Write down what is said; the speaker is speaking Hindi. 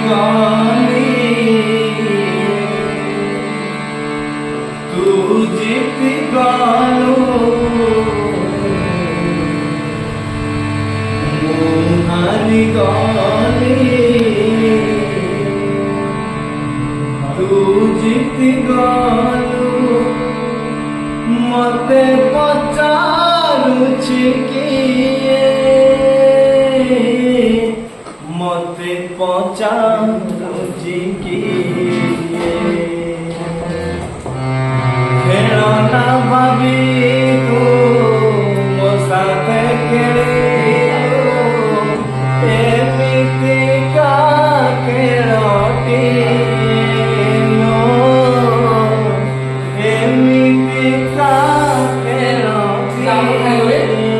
गाली तू जीत गालो हारी गाली तू जीत गालो मते पचारुछि किए मते पचारुछि किए खेलना भाभी